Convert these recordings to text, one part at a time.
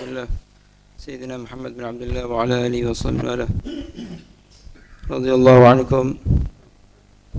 الله سيدنا محمد بن عبد الله وعلى آله وصحبه وله رضي الله عنكم.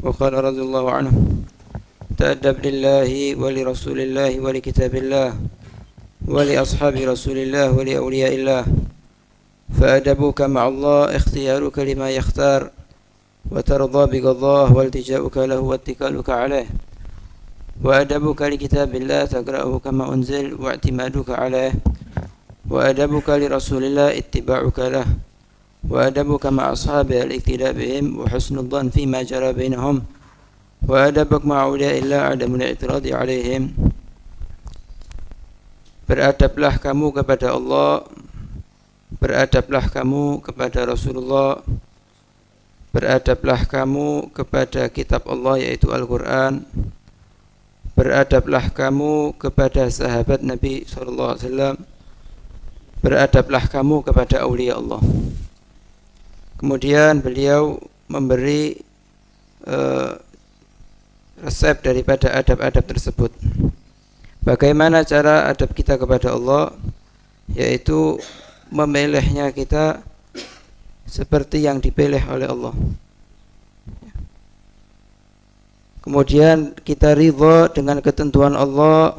وقال رضي الله عنه: تأدب لله ولرسول الله ولكتاب الله ولأصحاب رسول الله ولأولياء الله، فأدبك مع الله اختيارك لما يختار، وترضى بقضاه والتجاؤك له واتكالك عليه، وأدبك لكتاب الله تقرأه كما أنزل واعتمادك عليه، وأدبك لرسول الله اتباعك له، وأدبك مع أصحابه الاقتداء بهم وحسن الظن فيما جرى بينهم، وأدبك مع أولياء الله عدم الاعتراض عليهم. Beradablah kamu kepada Allah, beradablah kamu kepada Rasulullah, beradablah kamu kepada kitab Allah yaitu Al-Quran, beradablah kamu kepada sahabat Nabi SAW, beradablah kamu kepada awliya Allah. Kemudian beliau memberi resep daripada adab-adab tersebut. Bagaimana cara adab kita kepada Allah, yaitu memilihnya kita seperti yang dipilih oleh Allah. Kemudian kita ridha dengan ketentuan Allah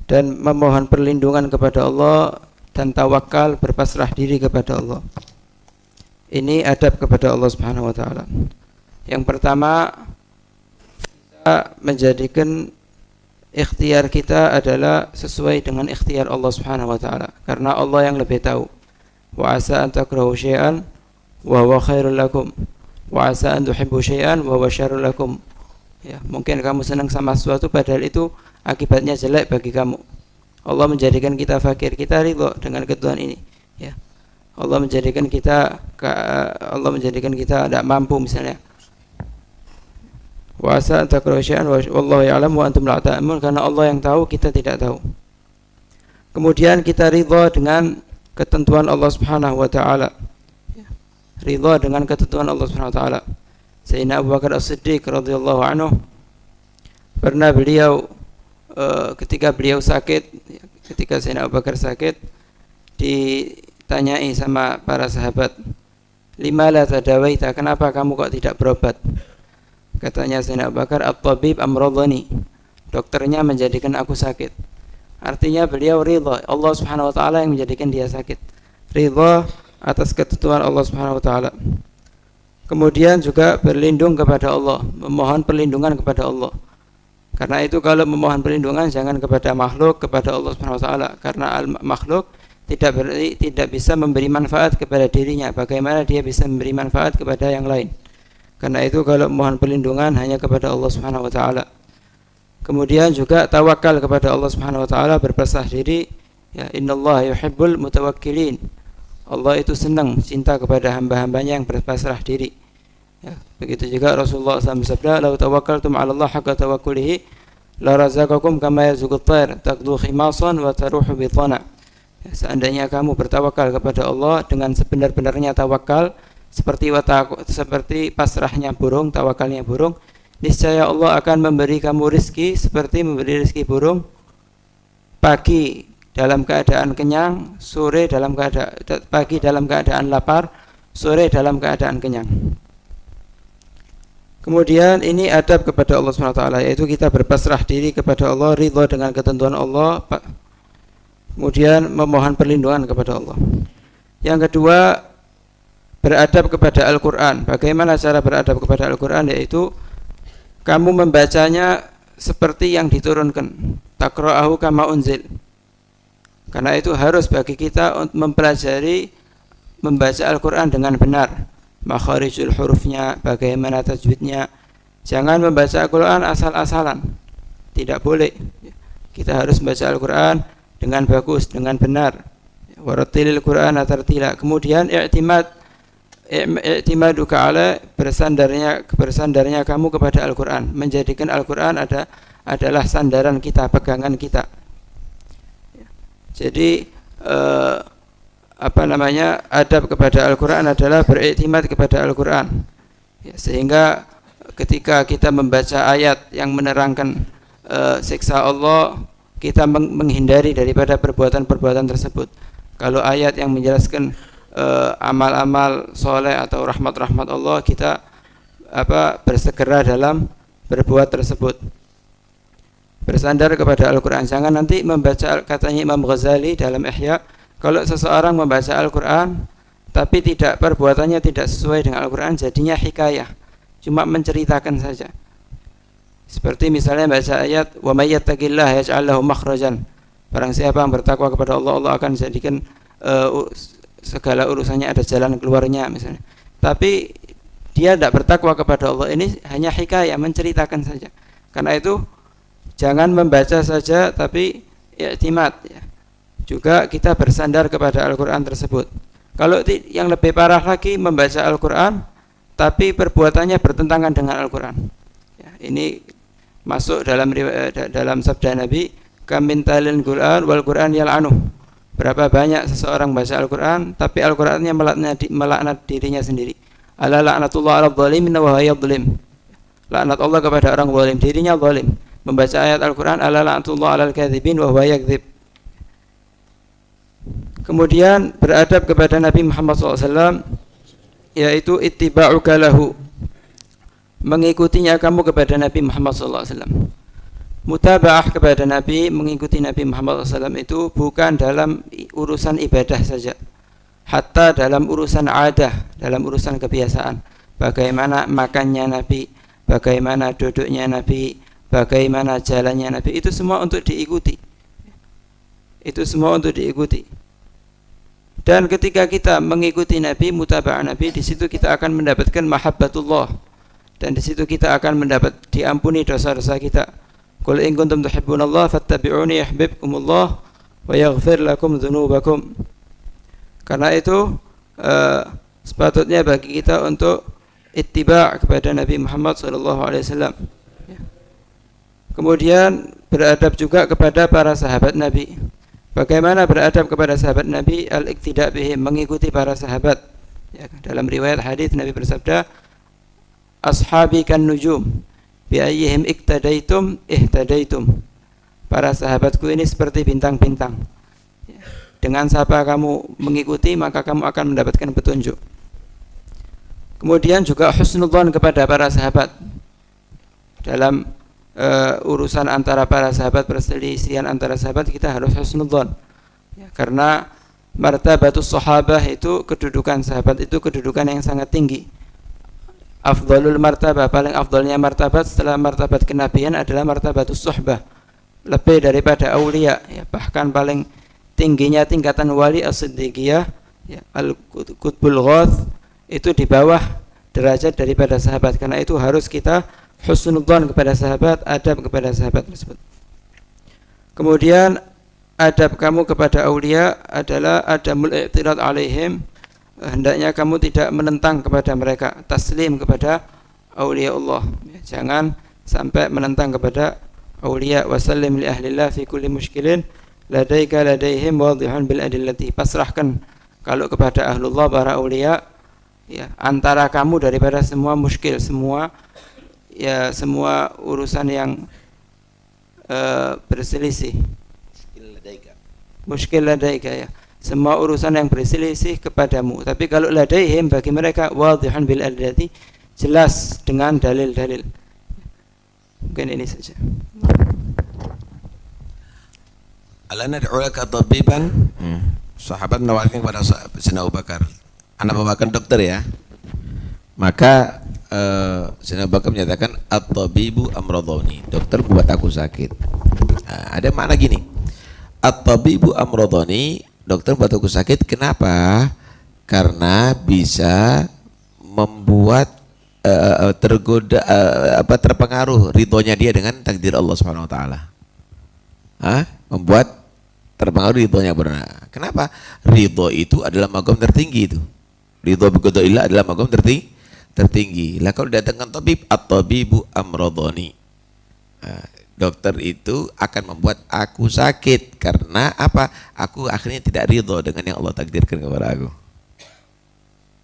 dan memohon perlindungan kepada Allah dan tawakal berpasrah diri kepada Allah. Ini adab kepada Allah Subhanahu wa taala. Yang pertama, kita menjadikan ikhtiar kita adalah sesuai dengan ikhtiar Allah Subhanahu wa taala, karena Allah yang lebih tahu. Wa asa an takrahu syai'an wa huwa khairul lakum, wa asa an tuhibbu syai'an wa huwa syarrul lakum. Ya, mungkin kamu senang sama sesuatu padahal itu akibatnya jelek bagi kamu. Allah menjadikan kita fakir, kita ridha dengan ketentuan ini. Ya. Allah menjadikan kita tidak mampu misalnya. Wa asa an takrahu syai'an wallahu ya'lamu wa antum la ta'lamun, karena Allah yang tahu, kita tidak tahu. Kemudian kita ridha dengan ketentuan Allah Subhanahu wa taala. Ridha dengan ketentuan Allah Subhanahu wa taala. Sayyidina Abu Bakar As-Siddiq radhiyallahu anhu, pernah beliau ketika beliau sakit, ketika Sayyidina Abu Bakar sakit, ditanyai sama para sahabat, lima la tadawaita, kenapa kamu kok tidak berobat? Katanya Sayyidina Abu Bakar, at-tabib amradhani, dokternya menjadikan aku sakit. Artinya beliau ridha, Allah Subhanahu wa taala yang menjadikan dia sakit, ridha atas ketentuan Allah Subhanahu wa taala. Kemudian juga berlindung kepada Allah, memohon perlindungan kepada Allah. Karena itu kalau memohon perlindungan jangan kepada makhluk, kepada Allah Subhanahu wa taala, karena makhluk tidak bisa memberi manfaat kepada dirinya. Bagaimana dia bisa memberi manfaat kepada yang lain? Karena itu kalau memohon perlindungan hanya kepada Allah Subhanahu wa taala. Kemudian juga tawakal kepada Allah Subhanahu wa taala, berpasrah diri. Ya, innallaha yuhibbul mutawakkilin. Allah itu senang, cinta kepada hamba-hambanya yang berpasrah diri. Ya, begitu juga Rasulullah SAW bersabda, "Lau tawakkaltum 'ala Allah haqqa tawakkulihi, la razaqakum kama yarzuqut tayr, taqdu khimasan wa taruhu bitana." Ya, seandainya kamu bertawakal kepada Allah dengan sebenar-benarnya tawakal, seperti pasrahnya burung, tawakalnya burung, niscaya Allah akan memberi kamu rizki seperti memberi rizki burung, pagi dalam keadaan kenyang, pagi dalam keadaan lapar, sore dalam keadaan kenyang. Kemudian ini adab kepada Allah SWT, yaitu kita berpasrah diri kepada Allah, ridha dengan ketentuan Allah, kemudian memohon perlindungan kepada Allah. Yang kedua, beradab kepada Al-Quran. Bagaimana cara beradab kepada Al-Quran? Yaitu kamu membacanya seperti yang diturunkan, taqra'ahu kama unzil. Karena itu harus bagi kita untuk mempelajari membaca Al-Quran dengan benar, makharijul hurufnya, bagaimana tajwidnya. Jangan membaca Al-Quran asal-asalan, tidak boleh. Kita harus membaca Al-Quran dengan bagus, dengan benar. Warattilil Quran tartila. Kemudian i'timaduka ala, bersandarnya kamu kepada Al-Quran, menjadikan Al-Quran adalah sandaran kita, pegangan kita. Jadi adab kepada Al-Quran adalah beriktimad kepada Al-Quran. Ya, sehingga ketika kita membaca ayat yang menerangkan siksa Allah, kita menghindari daripada perbuatan-perbuatan tersebut. Kalau ayat yang menjelaskan amal-amal soleh atau rahmat-rahmat Allah, kita bersegera dalam berbuat tersebut, bersandar kepada Al-Quran. Jangan nanti membaca, katanya Imam Ghazali dalam Ihya, kalau seseorang membaca Al-Quran tapi perbuatannya tidak sesuai dengan Al-Quran, jadinya hikayah, cuma menceritakan saja. Seperti misalnya baca ayat wa may yattaqillaha yaj'al lahu makhrajan, barang siapa yang bertakwa kepada Allah, Allah akan jadikan segala urusannya ada jalan keluarnya misalnya. Tapi dia tidak bertakwa kepada Allah, ini hanya hikayah, menceritakan saja. Karena itu jangan membaca saja tapi i'timad, ya. Juga kita bersandar kepada Al-Quran tersebut. Kalau yang lebih parah lagi, membaca Al-Quran tapi perbuatannya bertentangan dengan Al-Quran, ya, ini masuk dalam sabda Nabi, kam min talil Qur'an wal Qur'an yal'anuh. Berapa banyak seseorang baca Al-Quran tapi Al-Qurannya melaknat dirinya sendiri. Ala la'natullah ala zalimin wa huwa yadhlim. Laknat Allah kepada orang zalim, dirinya zalim. Membaca ayat Al-Quran, ala la'natullah ala al-kadzibin wa huwa yakdzib. Kemudian beradab kepada Nabi Muhammad SAW, yaitu ittiba'uka lahu, mengikutinya kamu kepada Nabi Muhammad SAW. Mutaba'ah kepada Nabi, mengikuti Nabi Muhammad SAW itu bukan dalam urusan ibadah saja, hatta dalam urusan adah, dalam urusan kebiasaan. Bagaimana makannya Nabi, bagaimana duduknya Nabi, bagaimana jalannya Nabi, itu semua untuk diikuti. Itu semua untuk diikuti. Dan ketika kita mengikuti Nabi, mutaba'ah Nabi, di situ kita akan mendapatkan mahabbatullah, dan di situ kita akan mendapat diampuni dosa-dosa kita. Qul in kuntum tuhibbunallaha fattabi'uni yuhibbukumullah wa yaghfir lakum dzunubakum. Karena itu sepatutnya bagi kita untuk ittiba' kepada Nabi Muhammad SAW. Kemudian beradab juga kepada para sahabat Nabi. Bagaimana beradab kepada sahabat Nabi? Al-iqtida' bihim, mengikuti para sahabat. Ya, dalam riwayat hadis Nabi bersabda, ashabi kan nujum, bi ayyihim iqtadaitum ihtadaitum. Para sahabatku ini seperti bintang-bintang. Dengan siapa kamu mengikuti, maka kamu akan mendapatkan petunjuk. Kemudian juga husnudzon kepada para sahabat. Dalam urusan antara para sahabat, perselisihan antara sahabat, kita harus husnudzon, ya, karena martabatus sahabah itu, kedudukan sahabat itu kedudukan yang sangat tinggi. Afdalul martabah, paling afdalnya martabat setelah martabat kenabian adalah martabatus suhbah, lebih daripada aulia, ya, bahkan paling tingginya tingkatan wali as-siddiqiyah, ya, al-qutbul ghath, itu di bawah derajat daripada sahabat. Karena itu harus kita husnudzon kepada sahabat, adab kepada sahabat tersebut. Kemudian adab kamu kepada aulia adalah adamul i'tirad alaihim, hendaknya kamu tidak menentang kepada mereka, taslim kepada aulia Allah, jangan sampai menentang kepada aulia. Wasallim li ahlillah fi kulli mushkilin ladaika ladaihim wadihun bil adillati. Pasrahkan kalau kepada ahlullah, para aulia, ya, antara kamu daripada semua muskil, semua urusan yang berselisih. Muskil ladaika, ya, semua urusan yang berselisih kepadamu. Tapi kalau ladaihim, bagi mereka, wadihun bil adillati, jelas dengan dalil-dalil. Mungkin ini saja. Alana du'ulaka tabiban. Sahabat menawarkan kepada Sayyidina Abu Bakar, Anda bawakan dokter ya. Maka Sayyidina Abu Bakar menyatakan at-tabibu amradhani, dokter buat aku sakit. Nah, ada makna gini, at-tabibu amradhani, dokter buat aku sakit. Kenapa? Karena bisa membuat tergoda, terpengaruh ridhonya dia dengan takdir Allah Subhanahu wa taala. Membuat terpengaruh ridhonya benar. Kenapa? Ridho itu adalah magam tertinggi itu. Ridho biqadaillah adalah magam tertinggi. Lah kalau datangkan tabib, at-tabibu amradhani, dokter itu akan membuat aku sakit. Karena apa? Aku akhirnya tidak ridho dengan yang Allah takdirkan kepada aku.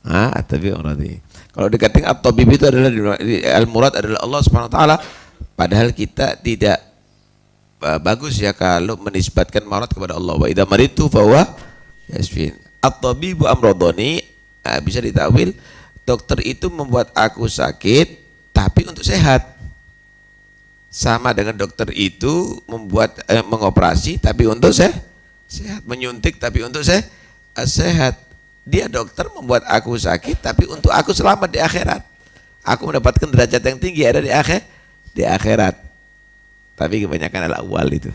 At-tabib amradhani. Kalau dikatakan at-tabib itu adalah al-murad adalah Allah Subhanahu wa taala, padahal kita tidak bagus ya kalau menisbatkan marad kepada Allah. Wa idza maridtu fa huwa yashfin. At-tabibu amradani, bisa ditakwil dokter itu membuat aku sakit tapi untuk sehat. Sama dengan dokter itu membuat mengoperasi tapi untuk sehat, menyuntik tapi untuk sehat. Dia dokter membuat aku sakit tapi untuk aku selamat di akhirat. Aku mendapatkan derajat yang tinggi ada di akhirat. Tapi kebanyakan al-awwal itu.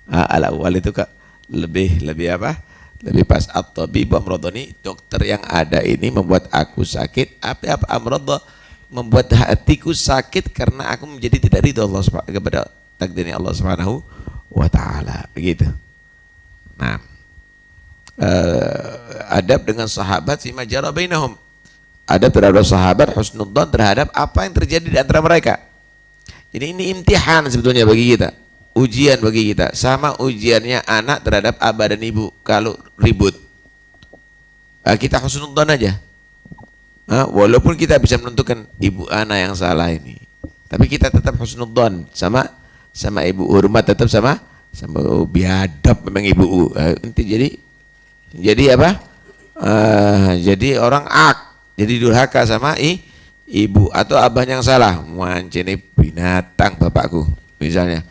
Al-awwal itu Kak lebih apa? Lebih pas. At-tabib amradani, dokter yang ada ini membuat aku sakit. Apa amradha? Membuat hatiku sakit karena aku menjadi tidak ridho Allah kepada takdirnya Allah Subhanahu wa taala. Begitu. Nah, adab dengan sahabat fima jara bainahum. Adab terhadap sahabat husnudzan terhadap apa yang terjadi di antara mereka. Jadi ini imtihan sebetulnya bagi kita, ujian bagi kita, sama ujiannya anak terhadap abah dan ibu kalau ribut. Kita husnudzan aja. Walaupun kita bisa menentukan ibu anak yang salah ini, tapi kita tetap husnudzan sama ibu, hormat tetap sama biadab memang ibu. Nanti jadi apa? Jadi orang jadi durhaka sama ibu atau abahnya yang salah. Ini binatang bapakku misalnya,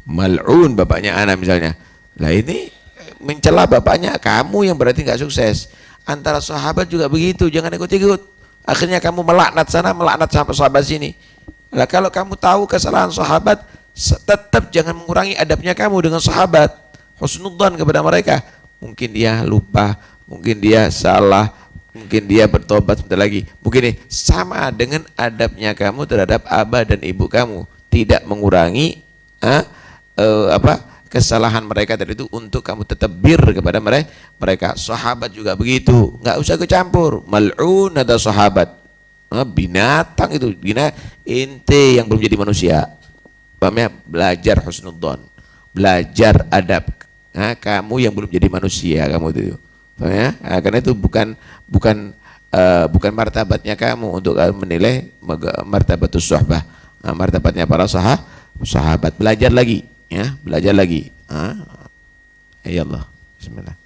mal'un bapaknya anak misalnya. Lah ini mencela bapaknya, kamu yang berarti nggak sukses. Antara sahabat juga begitu, jangan ikut-ikut. Akhirnya kamu melaknat sana, melaknat sahabat sini. Lah kalau kamu tahu kesalahan sahabat, tetap jangan mengurangi adabnya kamu dengan sahabat. Husnudzan kepada mereka. Mungkin dia lupa, mungkin dia salah, mungkin dia bertobat sebentar lagi. Mungkin sama dengan adabnya kamu terhadap abah dan ibu kamu, tidak mengurangi kesalahan mereka tadi itu untuk kamu tetap bir kepada mereka. Sahabat juga begitu, nggak usah kecampur. Mal'un ada sahabat, binatang itu, ente yang belum jadi manusia. Pahamnya? Belajar husnudzan, belajar adab. Kamu yang belum jadi manusia kamu itu. Pahamnya? Karena itu bukan martabatnya kamu untuk menilai martabatus suhbah, martabatnya para sahabat. Belajar lagi. Ya, belajar lagi. Ya Allah. Bismillah.